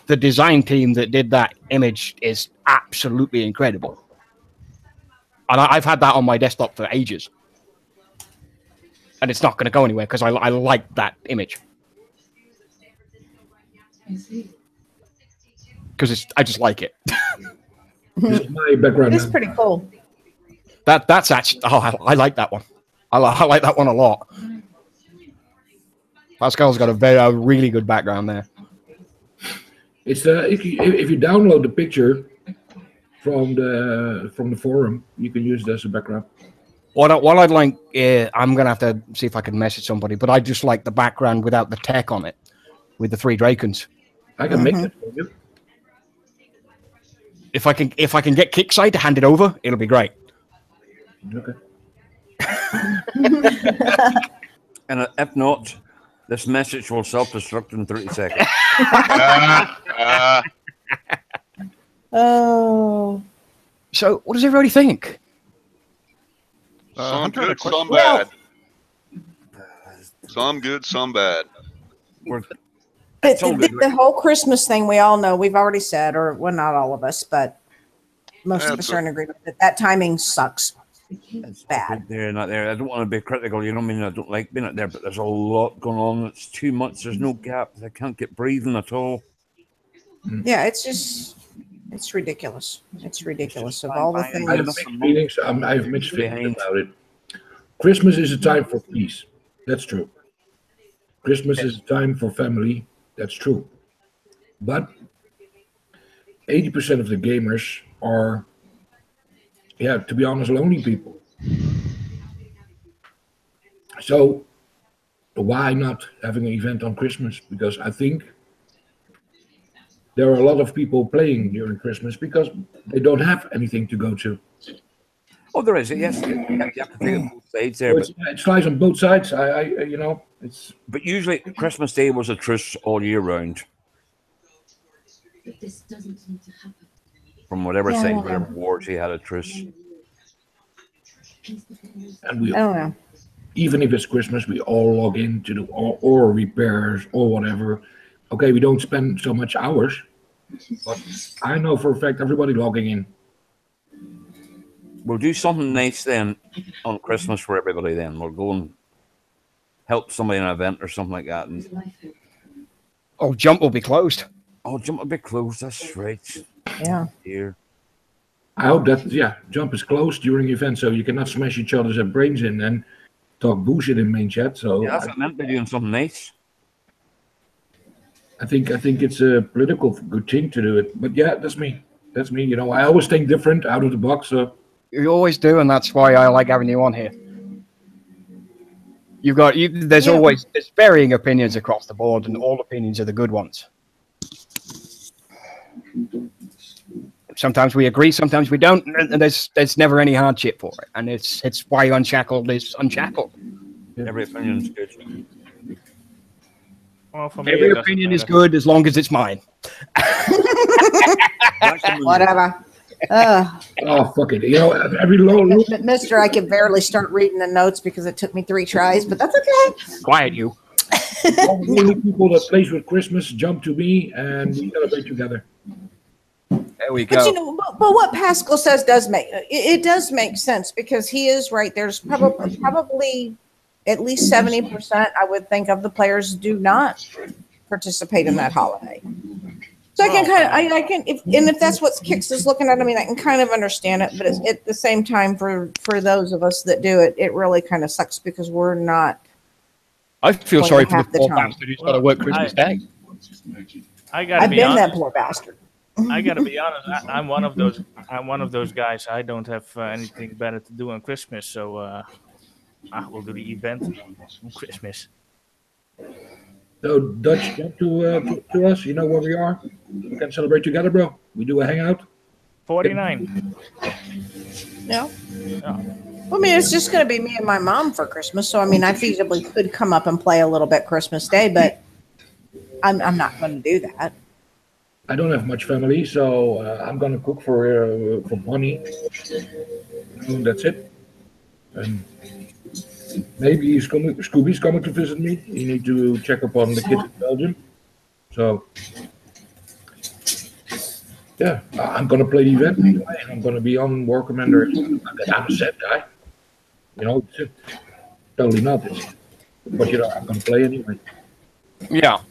the design team that did that image is absolutely incredible, and I've had that on my desktop for ages, and it's not going to go anywhere because I like that image. because I just like it. This is my background. It's pretty cool. That's actually. Oh, I like that one. I like that one a lot. Pascal's got a really good background there. It's if you download the picture from the forum, you can use it as a background. What I'd like, I'm gonna have to see if I can message somebody, but I just like the background without the tech on it, with the 3 Drakons. I can make it for you. If I can get Kixeye to hand it over, it'll be great. Okay. And if not, this message will self-destruct in 30 seconds. Oh. So, what does everybody think? Some good, some bad. Some good, some bad. The whole Christmas thing, we all know, we've already said, or well, not all of us, but most of us are in agreement that timing sucks. It's bad. There, not there. I don't want to be critical, you know what I mean? I don't like being out there, but there's a lot going on. It's too much. There's no gap. I can't get breathing at all. Yeah, it's ridiculous. It's ridiculous of all the things. I have mixed feelings. I have mixed feelings about it. Christmas is a time for peace. That's true. Christmas is a time for family. That's true. But 80% of the gamers are, to be honest, lonely people. So why not having an event on Christmas? Because I think there are a lot of people playing during Christmas because they don't have anything to go to. Oh, there is. Yes, you have to take it both sides there. So it slides on both sides. It's. But usually, Christmas Day was a truce all year round. But this doesn't need to happen. From whatever side, whatever wars, he had a truce. And we, even if it's Christmas, we all log in to do or repairs or whatever. Okay, we don't spend so much hours, but I know for a fact everybody logging in. We'll do something nice then on Christmas for everybody then. We'll go and help somebody in an event or something like that. And Jump will be closed. Oh, Jump will be closed. That's right. Yeah. Here. I hope that, Jump is closed during the event so you cannot smash each other's brains in and talk bullshit in main chat. So yeah, that's what I meant by doing something nice. I think it's a political good thing to do it. But yeah, that's me. That's me. You know, I always think different, out of the box. So you always do, and that's why I like having you on here. There's always varying opinions across the board, and all opinions are the good ones. Sometimes we agree, sometimes we don't, and there's never any hardship for it, and it's why Unshackled is Unshackled. Every opinion is good. Well, for me, every opinion is good as long as it's mine. Whatever. Oh, fuck it. You know, every low. Mister, I can barely start reading the notes because it took me 3 tries, but that's okay. Quiet, you. All the only people that plays with Christmas jump to me and we celebrate together. There we go. But but what Pascal says does make sense because he is right. There's probably at least 70%, I would think, of the players do not participate in that holiday. So I can if that's what Kix is looking at, I mean, I can kind of understand it, but it's, at the same time, for those of us that do it, it really kind of sucks because we're not. I feel sorry for the poor bastard who's got to work Christmas Day. I've been that poor bastard. I gotta be honest. I'm one of those guys. I don't have anything better to do on Christmas, so I will do the event on Christmas. So Dutch, jump to us. You know where we are. We can celebrate together, bro. We do a hangout. 49. No. Well, I mean, it's just going to be me and my mom for Christmas. So I mean, I feasibly could come up and play a little bit Christmas Day, but I'm not going to do that. I don't have much family, so I'm going to cook for Bonnie. And that's it. And maybe Scooby's coming to visit me. You need to check up on the kids in Belgium. So, yeah, I'm going to play the event anyway. I'm going to be on War Commander. I'm a set guy. You know, totally not. But, you know, I'm going to play anyway. Yeah.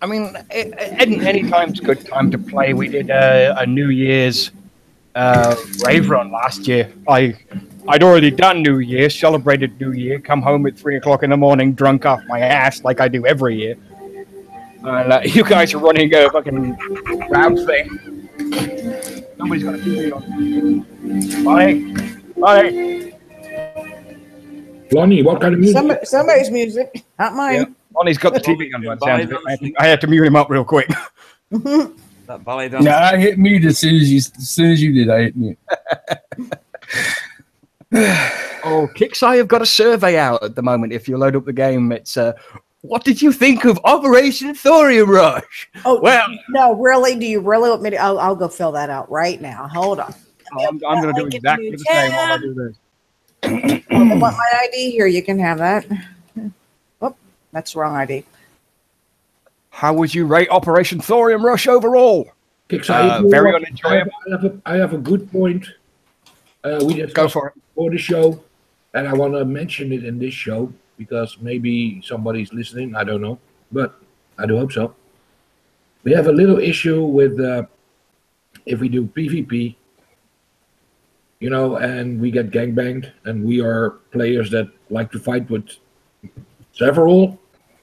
I mean, any time's a good time to play. We did a New Year's rave run last year. I'd already done New Year, celebrated New Year, come home at 3 o'clock in the morning, drunk off my ass like I do every year. And you guys are running a fucking round thing. Nobody's got a TV on. Bonnie. Lonnie, what kind of music? Somebody's music, not mine. Yeah. Bonnie's got the TV on. I had to mute him up real quick. That ballet dance. No, I hit mute as soon as you did. I hit mute. Oh, Kixeye have got a survey out at the moment. If you load up the game, it's what did you think of Operation Thorium Rush? Oh, well, no, really? Do you really want me to? I'll go fill that out right now. Hold on. I'm going to do exactly the same while I do this. I want my ID here. You can have that. Oh, that's the wrong ID. How would you rate Operation Thorium Rush overall? Kixeye, very unenjoyable. I have a good point. We just go for the show, and I want to mention it in this show because maybe somebody's listening. I don't know, but I do hope so. We have a little issue with if we do PvP, you know, and we get gangbanged, and we are players that like to fight with several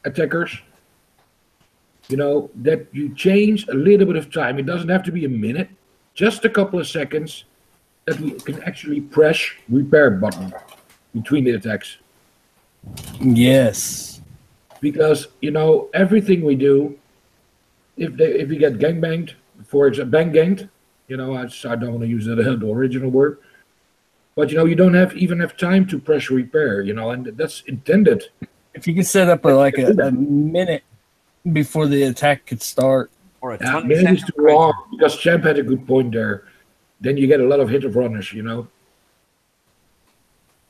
attackers. You know, that you change a little bit of time. It doesn't have to be a minute, just a couple of seconds, that we can actually press repair button between the attacks. Yes. Because, you know, everything we do, if we get gangbanged, for example, bang-ganged, you know, I don't want to use the original word, but, you know, you don't even have time to press repair, you know, and that's intended. If you could set up a minute before the attack could start. Or a minute is too long, because Champ had a good point there. Then you get a lot of hit of runners, you know.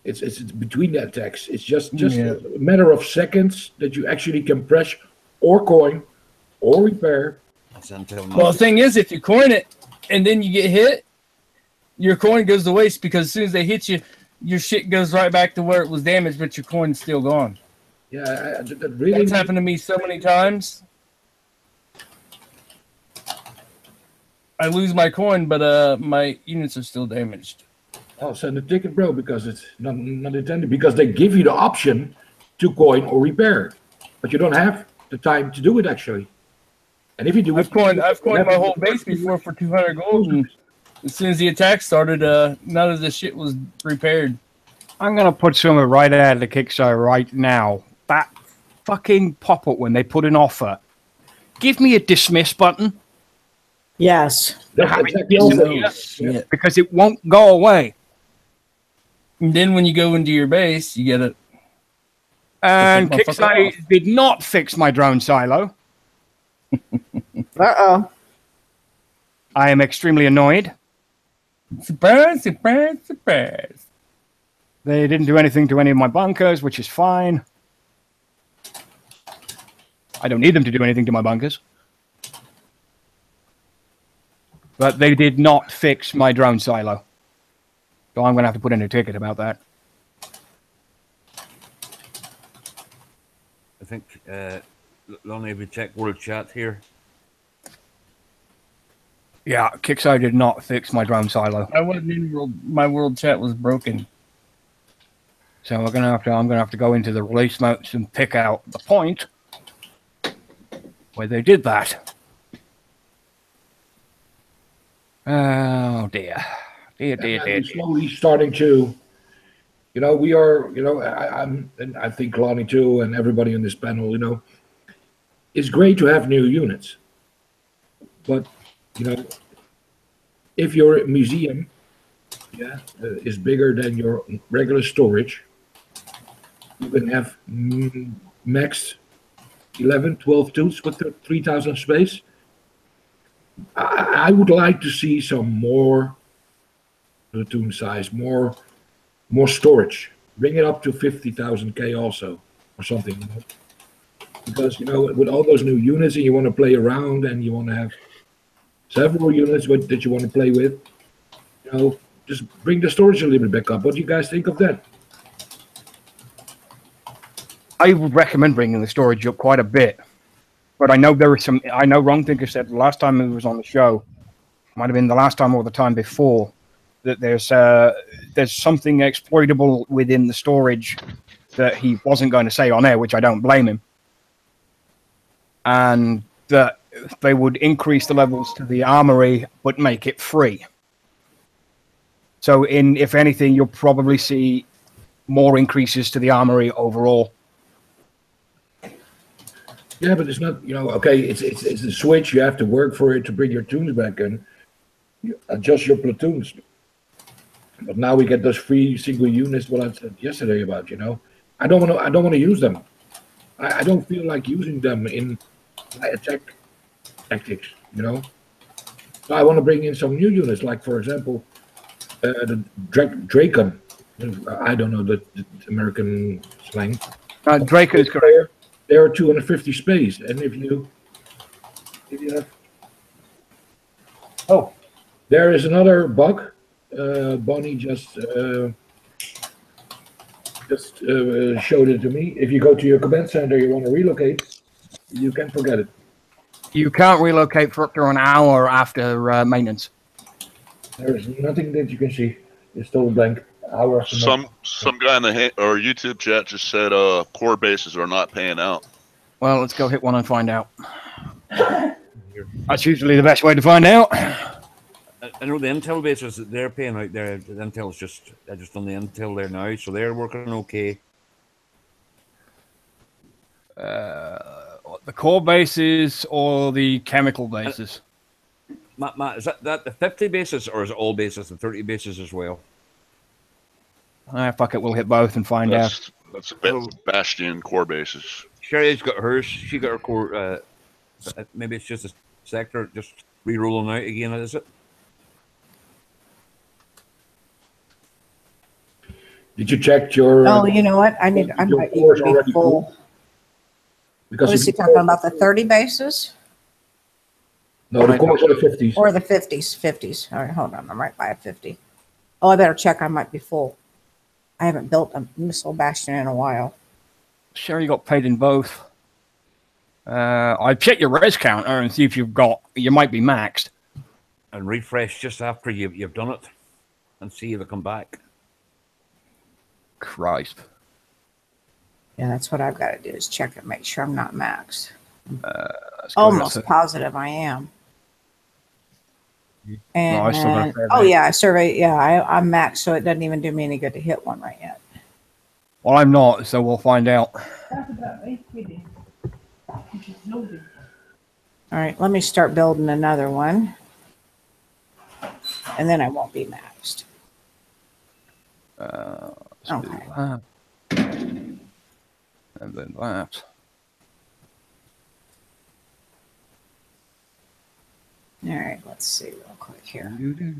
It's between the attacks. It's just a matter of seconds that you actually can press or coin or repair. Well, the thing is, if you coin it and then you get hit, your coin goes to waste because as soon as they hit you, your shit goes right back to where it was damaged, but your coin's still gone. Yeah, that really... That's happened to me so many times. I lose my coin, but my units are still damaged. I'll send a ticket, bro, because it's not intended. Because they give you the option to coin or repair, but you don't have the time to do it actually. And if you do, I've coined my whole base before for 200 gold, and as soon as the attack started, none of the shit was repaired. I'm gonna put something right out of the Kixeye right now. That fucking pop-up when they put an offer. Give me a dismiss button. Yes. Because it won't go away. And then when you go into your base, you get it. And Kixeye did not fix my drone silo. Uh-oh. I am extremely annoyed. Surprise, surprise, surprise. They didn't do anything to any of my bunkers, which is fine. I don't need them to do anything to my bunkers. But they did not fix my drone silo. So I'm going to have to put in a ticket about that. I think, Lonnie, have you checked World Chat here? Yeah, Kixeye did not fix my drone silo. I wasn't in world. My world chat was broken. So I'm gonna have to go into the release notes and pick out the point where they did that. Oh dear, dear. Slowly starting to, you know, we are, you know, and I think Lonnie too, and everybody on this panel, you know, it's great to have new units, but you know, if your museum, is bigger than your regular storage, you can have max 11, 12 tools with 3,000 space. I would like to see some more platoon size, more storage. Bring it up to 50,000 K also, or something. You know? Because, you know, with all those new units and you want to play around and you want to have several units that you want to play with, you know, just bring the storage a little bit back up. What do you guys think of that? I would recommend bringing the storage up quite a bit. but I know there are some. I know Wrong Thinker said last time he was on the show, might have been the last time or the time before, that there's something exploitable within the storage that he wasn't going to say on air, which I don't blame him, and that they would increase the levels to the armory but make it free. So, if anything, you'll probably see more increases to the armory overall. Yeah, but it's not, okay, it's a switch. You have to work for it to bring your tunes back and you adjust your platoons. But now we get those free single units, what I said yesterday about, I don't want to use them. I don't feel like using them in my attack tactics, So I want to bring in some new units, like, for example, the Drakon. I don't know the American slang. Drakon is correct. They are 250 space, and if you have, there is another bug. Bonnie just showed it to me. If you go to your command center, you want to relocate, you can forget it. You can't relocate for up to an hour after maintenance. There is nothing that you can see. It's total blank. Some guy in the or YouTube chat just said core bases are not paying out. Well, let's go hit one and find out. That's usually the best way to find out. I know the Intel bases that they're paying out there. The Intel's just on the Intel there now, so they're working okay. The core bases or the chemical bases? Matt, is that the 50 bases or is it all bases, the 30 bases as well? Fuck it, we'll hit both and find out. That's a bit Bastion core bases. Sherry's got hers. She got her core. Maybe it's just a sector just re-rolling out again, is it? Did you check your... Oh, you know what? I might even be full. Because what is he talking about, the 30 bases? No, the cores are the 50s. Or the 50s. All right, hold on. I'm right by a 50. Oh, I better check. I might be full. I haven't built a missile bastion in a while. Sherry got paid in both. I check your res counter and see if you might be maxed. And refresh just after you've done it and see if it come back. Christ. Yeah, that's what I've got to do is check it, make sure I'm not maxed. Almost positive I am. And I survey. Yeah, I'm maxed, so it doesn't even do me any good to hit one right yet. Well, I'm not, so we'll find out. All right, let me start building another one, and then I won't be maxed. Okay. And then that. All right, let's see real quick here. It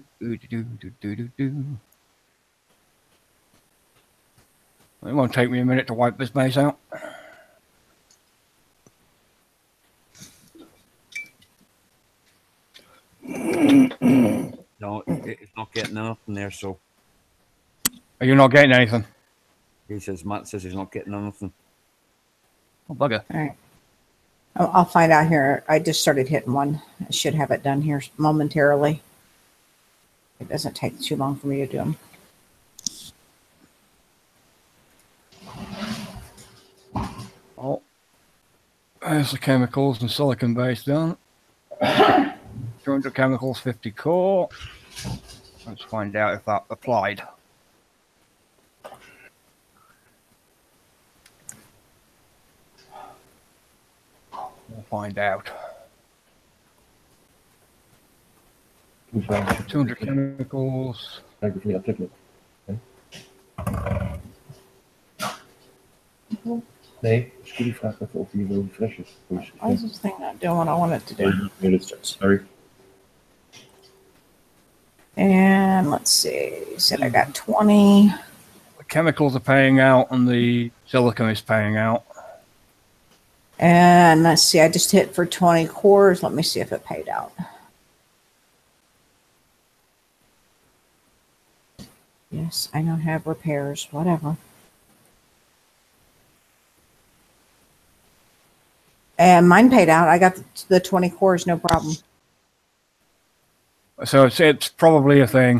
won't take me a minute to wipe this base out. No, it's not getting anything there, so. Are you not getting anything? Matt says he's not getting anything. Oh, bugger. All right. I'll find out here. I just started hitting one. I should have it done here momentarily. It doesn't take too long for me to do them. Oh, there's the chemicals and silicon base done. 200 chemicals, 50 core. Let's find out if that applied. We'll find out. 200 chemicals. Nee, Scooby vraagt even of je wil refreshes. Why is this thing not doing what I want it to do? Sorry. And let's see. You said I got 20. The chemicals are paying out and the silicon is paying out. And let's see, I just hit for 20 cores. Let me see if it paid out. Yes, I don't have repairs, whatever. And mine paid out. I got the 20 cores, no problem. So it's probably a thing.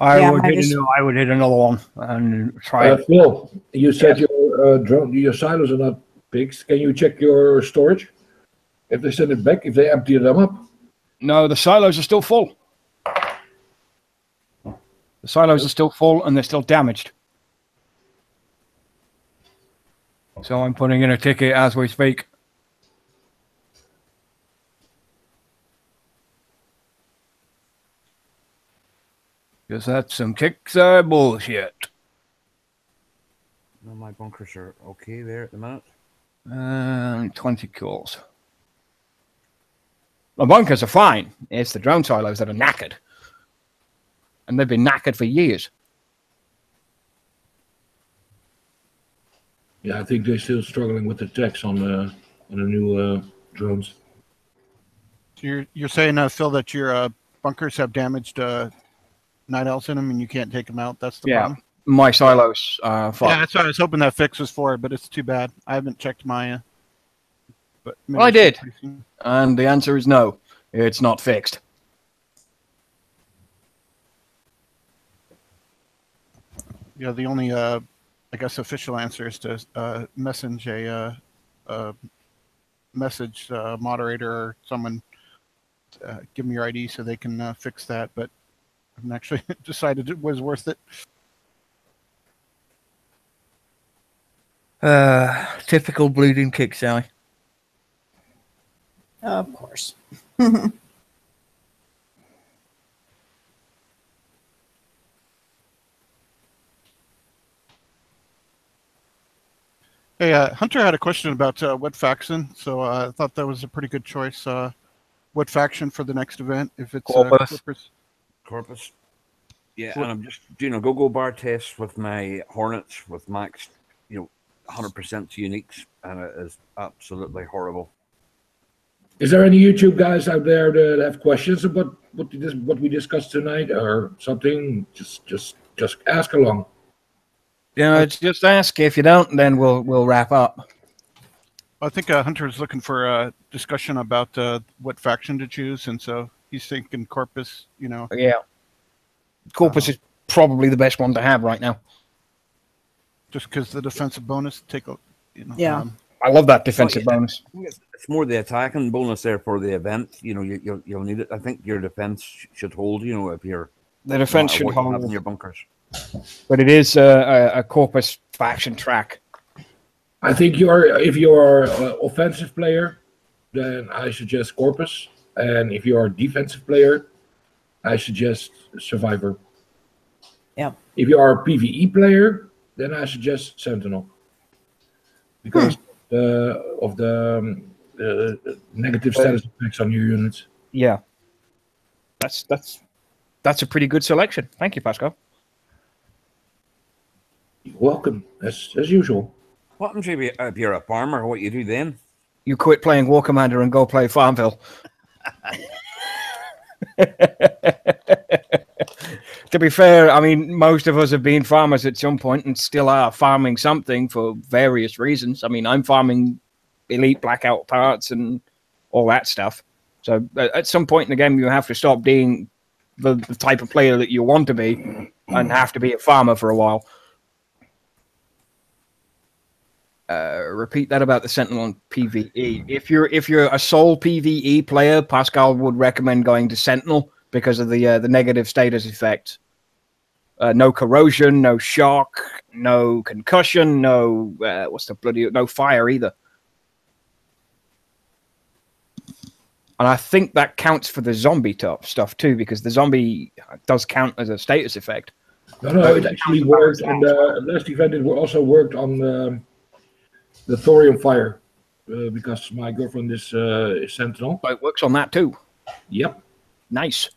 Yeah, I would mine hit is- another one and try it. Phil, you said your drone, your silos are not fixed. Can you check your storage? If they send it back, if they empty them up? No, the silos are still full. The silos are still full and they're still damaged. So I'm putting in a ticket as we speak. Because that's some Kixeye bullshit. No, my bunkers are okay there at the minute. 20 kills. The bunkers are fine. It's the drone silos that are knackered. And they've been knackered for years. Yeah, I think they're still struggling with the tax on the new drones. So you're saying, Phil, that your bunkers have damaged night owls in them, and you can't take them out. That's the problem. My silos are fucked. Yeah, that's what I was hoping that fix was for, but it's too bad. I haven't checked my. But maybe Well, I did, pretty soon. and the answer is no. It's not fixed. Yeah, the only I guess official answer is to message a message moderator or someone. Give me your ID so they can fix that, but I haven't actually decided it was worth it. Typical bleeding Kixeye. Of course. Hey, Hunter had a question about what faction, so I thought that was a pretty good choice. What faction for the next event? If it's Corpus. Yeah, and I'm just doing a go-go bar test with my Hornets with max, 100% uniques, and it is absolutely horrible. Is there any YouTube guys out there that have questions about what we discussed tonight or something? Just ask along. Yeah, just ask. If you don't, then we'll wrap up. I think Hunter is looking for a discussion about what faction to choose, and so he's thinking Corpus. Yeah, Corpus is probably the best one to have right now. Just because the defensive bonus take a. Yeah. I love that defensive bonus. It's more the attacking bonus there for the event. You'll need it. I think your defense should hold. If you're The defense should what you have hold, in your bunkers. but it is a Corpus faction track. I think if you are an offensive player, then I suggest Corpus, and if you are a defensive player, I suggest Survivor. Yeah. If you are a PvE player, then I suggest Sentinel, because of the negative status effects on your units. Yeah, that's a pretty good selection. Thank you, Pascal. You're welcome, as usual. What happens if you're a farmer? What you do then? You quit playing War Commander and go play Farmville. To be fair, I mean, most of us have been farmers at some point and still are farming something for various reasons. I mean, I'm farming elite blackout parts and all that stuff. So at some point in the game, you have to stop being the type of player that you want to be and have to be a farmer for a while. Repeat that about the Sentinel and PvE. If you're a sole PvE player, Pascal would recommend going to Sentinel because of the negative status effect. No corrosion, no shock, no concussion, no no fire either. And I think that counts for the zombie stuff too, because the zombie does count as a status effect. No, it actually worked. And last event it also worked on the thorium fire, because my girlfriend is Sentinel. So it works on that too. Yep. Nice.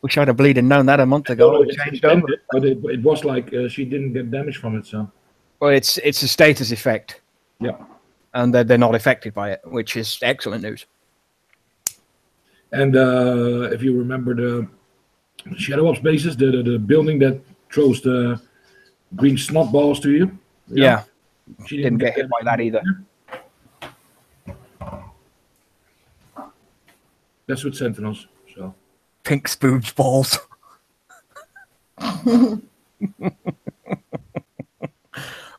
Wish I'd have bleeding known that a month ago. No, but it was like she didn't get damage from it. So. Well, it's a status effect. Yeah. And they're not affected by it, which is excellent news. And if you remember the Shadow Ops bases, the building that throws the green snot balls to you, Yeah. She Didn't get hit by that either. That's with Sentinels. So Pink spoobs balls.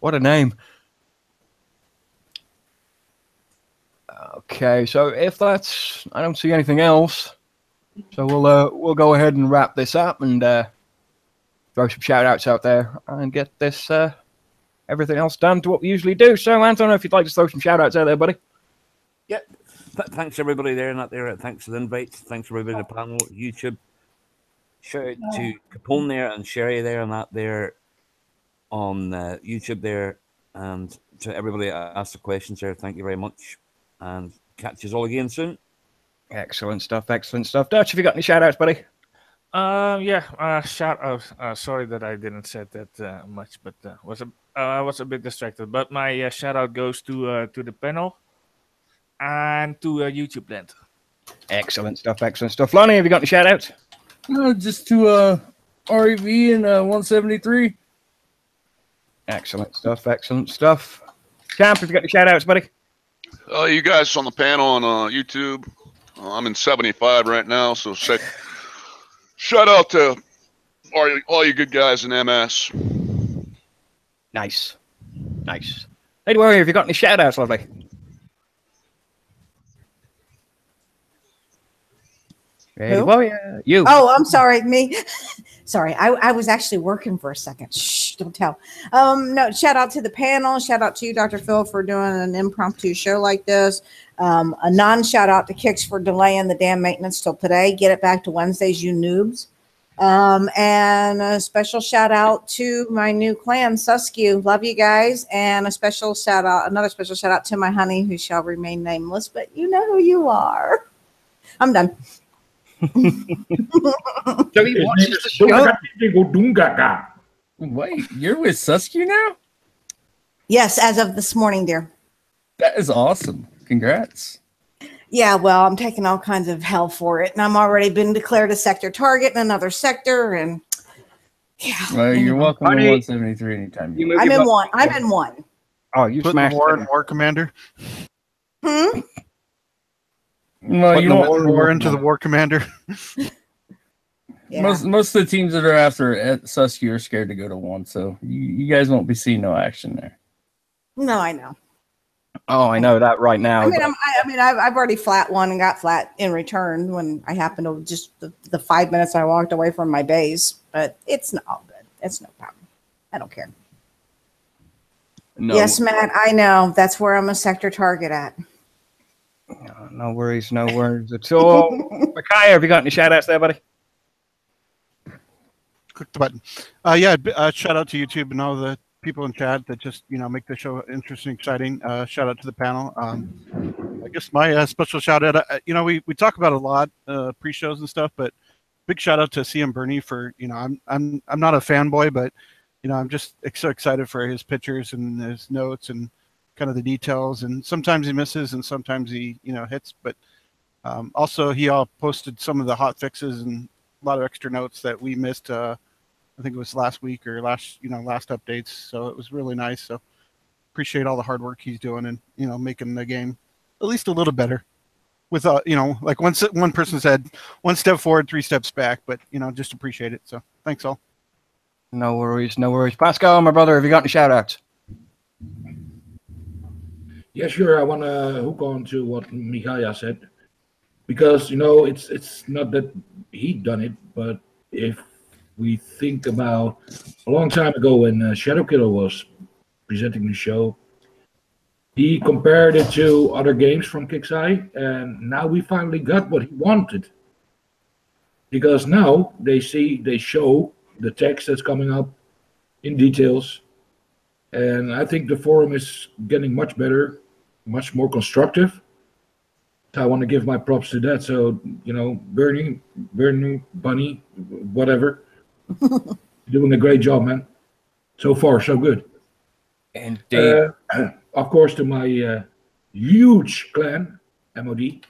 What a name. Okay, so if that's, I don't see anything else. So we'll go ahead and wrap this up and throw some shout outs out there and get this everything else done to what we usually do. So Anton, if you'd like to throw some shout outs out there, buddy. Yeah. Thanks everybody there and out there. Thanks for the invites. Thanks everybody on the panel, YouTube. Shout out to Capone there and Sherry there and that there on YouTube there, and to everybody that asked the questions there. Thank you very much, and catch you all again soon. Excellent stuff. Excellent stuff. Dutch, have you got any shout outs, buddy? Shout out. Sorry that I didn't say that much, but I was a bit distracted. But my shout out goes to the panel and to YouTube Land. Excellent stuff. Excellent stuff. Lonnie, have you got any shout outs? No, just to REV and 173. Excellent stuff. Excellent stuff. Champ, have you got any shout outs, buddy? You guys on the panel on YouTube. I'm in 75 right now, so shout out to all you good guys in MS. Nice. Nice. Lady Warrior, have you got any shout outs, lovely? Lady Warrior, you. Oh, I'm sorry, me. Sorry, I was actually working for a second. Shh, don't tell. No, shout out to the panel. Shout out to you, Dr. Phil, for doing an impromptu show like this. A non-shout out to Kix for delaying the damn maintenance till today. Get it back to Wednesdays, you noobs. And a special shout out to my new clan, Suskew. Love you guys. And another special shout out to my honey, who shall remain nameless, but you know who you are. I'm done. So he watches the show. Wait, you're with Suskew now? Yes, as of this morning, dear. That is awesome. Congrats. Yeah, well, I'm taking all kinds of hell for it, and I'm already been declared a sector target in another sector, and yeah. Well, you're welcome to 173 anytime. I'm in one. I'm in one. Oh, you Put smashed more and more, Commander. Hmm? Well, Put you more don't and more into the War Commander. Yeah. Most of the teams that are after at Suskew are scared to go to one, so you guys won't be seeing no action there. No, I know. Oh, I know that right now. I've already flat one and got flat in return when I happened to just the 5 minutes I walked away from my base, but it's not all good. It's no problem. I don't care. No. Yes, Matt, I know. That's where I'm a sector target at. No worries at all. Micaiah, have you got any shout outs there, buddy? Click the button. Shout out to YouTube and all the people in chat that just make the show interesting, exciting. Shout out to the panel. I guess my special shout out. We talk about a lot pre-shows and stuff, but big shout out to CM Bernie for I'm not a fanboy, but I'm just so excited for his pictures and his notes and kind of the details. And sometimes he misses and sometimes he hits, but also he posted some of the hot fixes and a lot of extra notes that we missed. I think it was last week or last updates. So it was really nice. So appreciate all the hard work he's doing and, making the game at least a little better with, like one person said, 1 step forward, 3 steps back, but, just appreciate it. So thanks all. No worries. Pascal, my brother, have you got any shout outs? Yeah, sure. I want to hook on to what Micaiah said because, it's not that he done it, but if we think about a long time ago when Shadow Killer was presenting the show, he compared it to other games from Kixeye, and now we finally got what he wanted. Because now they show the text that's coming up in details, and I think the forum is getting much better, much more constructive. So I want to give my props to that. So, Bernie, Bunny, whatever. Doing a great job, man. So far, so good. Indeed. Of course, to my huge clan, MOD.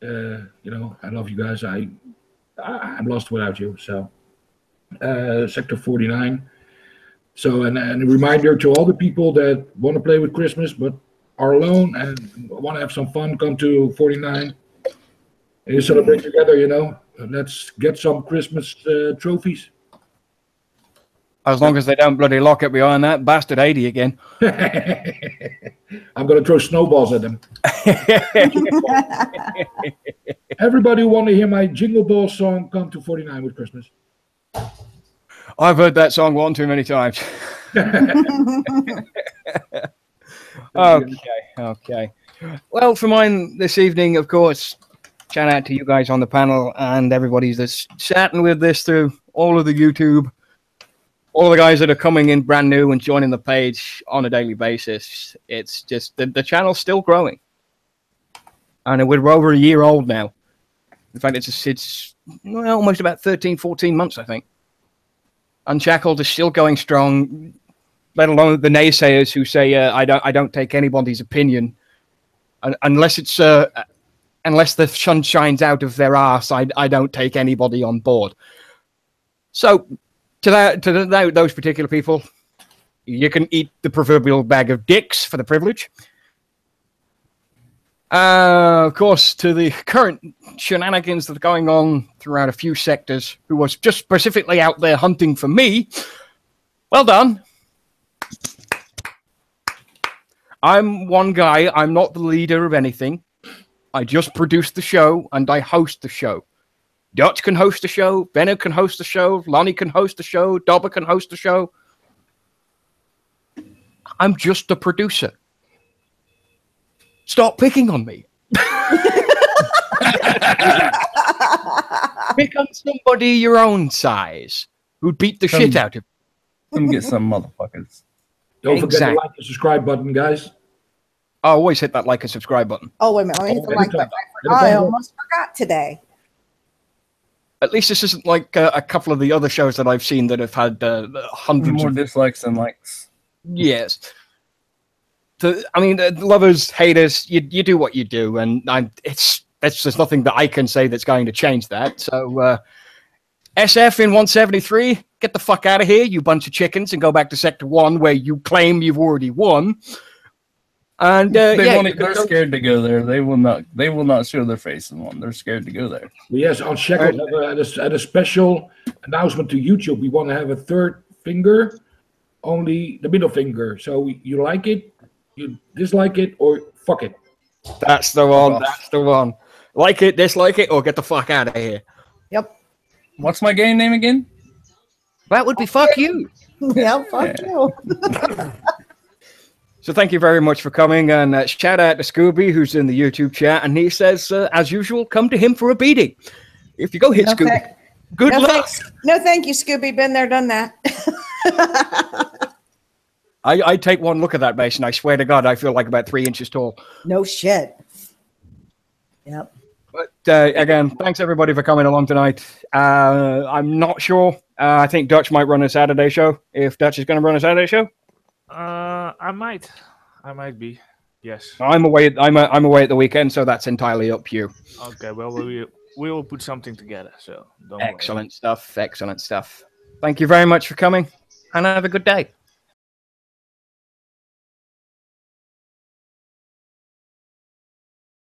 I love you guys. I'm lost without you. So, Sector 49. So, and a reminder to all the people that want to play with Christmas but are alone and want to have some fun, come to 49 and celebrate together, you know. Let's get some Christmas trophies. As long as they don't bloody lock it behind that bastard 80 again. I'm going to throw snowballs at them. Everybody who want to hear my Jingle Ball song, come to 49 with Christmas. I've heard that song one too many times. Okay. Well, for mine this evening, of course, shout out to you guys on the panel and everybody that's chatting with this through all of the YouTube, all the guys that are coming in brand new and joining the page on a daily basis. It's just the channel's still growing. And we're over a year old now. In fact, it's well, almost about 13, 14 months, I think. Unshackled is still going strong, let alone the naysayers who say I don't take anybody's opinion unless it's unless the sun shines out of their arse. I don't take anybody on board. So to those particular people, you can eat the proverbial bag of dicks for the privilege. Of course, to the current shenanigans that are going on throughout a few sectors who was just specifically out there hunting for me, well done. I'm one guy. I'm not the leader of anything. I just produce the show and I host the show. Dutch can host the show. Benno can host the show. Lonnie can host the show. Dobber can host the show. I'm just a producer. Stop picking on me. Pick on somebody your own size who'd beat the shit out of you. Come get some motherfuckers. Don't forget to like the subscribe button, guys. I always hit that like and subscribe button. Oh, wait a minute. Let me hit the like button. I almost forgot today. At least this isn't like a couple of the other shows that I've seen that have had hundreds more of dislikes than likes. Yes. I mean, lovers, haters, you do what you do, and there's nothing that I can say that's going to change that. So, SF in 173, get the fuck out of here, you bunch of chickens, and go back to Sector 1 where you claim you've already won. And they're scared to go there. They will not show their face in one. They're scared to go there. Yes, Unshackled had a special announcement to YouTube. We want to have a third finger, only the middle finger. So you like it, you dislike it, or fuck it. That's the one. That's the one. Like it, dislike it, or get the fuck out of here. Yep. What's my game name again? That would be fuck you. Yeah, fuck you. So thank you very much for coming, and shout out to Scooby, who's in the YouTube chat, and he says, as usual, come to him for a beating. If you go hit Scooby, good luck. Thanks. No, thank you, Scooby. Been there, done that. I take one look at that base, and I swear to God, I feel like about 3 inches tall. No shit. Yep. But again, thanks everybody for coming along tonight. I'm not sure. I think Dutch might run a Saturday show. If Dutch is going to run a Saturday show, I might be. Yes. I'm away. I'm away at the weekend, so that's entirely up to you. Okay. Well, we will put something together. So don't excellent stuff. Excellent stuff. Thank you very much for coming, and have a good day.